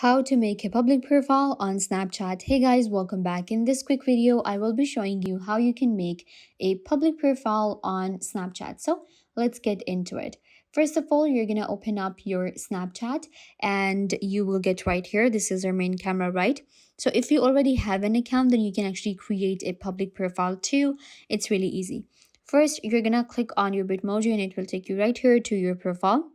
How to make a public profile on Snapchat. Hey guys, welcome back. In this quick video, I will be showing you how you can make a public profile on Snapchat. So let's get into it. First of all, you're going to open up your Snapchat and you will get right here. This is our main camera, right? So if you already have an account, then you can actually create a public profile too. It's really easy. First, you're going to click on your Bitmoji and it will take you right here to your profile.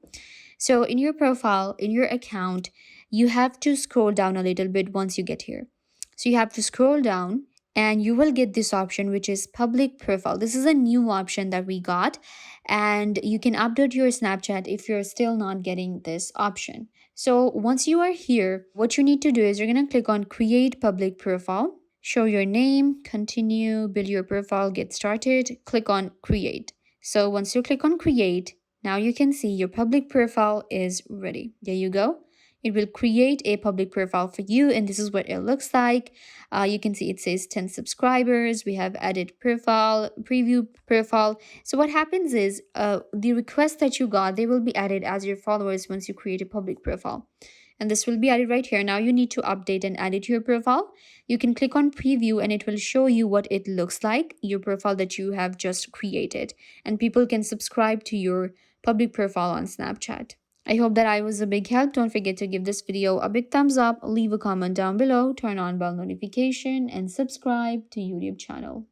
So in your profile, in your account, you have to scroll down a little bit once you get here. So you have to scroll down and you will get this option, which is public profile. This is a new option that we got, and you can update your Snapchat if you're still not getting this option. So once you are here, what you need to do is you're going to click on create public profile, show your name, continue, build your profile, get started, click on create. So once you click on create, now you can see your public profile is ready. There you go. It will create a public profile for you, and this is what it looks like. You can see it says 10 subscribers. We have added profile, preview profile. So what happens is the requests that you got, they will be added as your followers once you create a public profile. And this will be added right here. Now you need to update and add it to your profile. You can click on preview and it will show you what it looks like, your profile that you have just created. And people can subscribe to your public profile on Snapchat. I hope that I was a big help. Don't forget to give this video a big thumbs up, leave a comment down below, turn on bell notification, and subscribe to YouTube channel.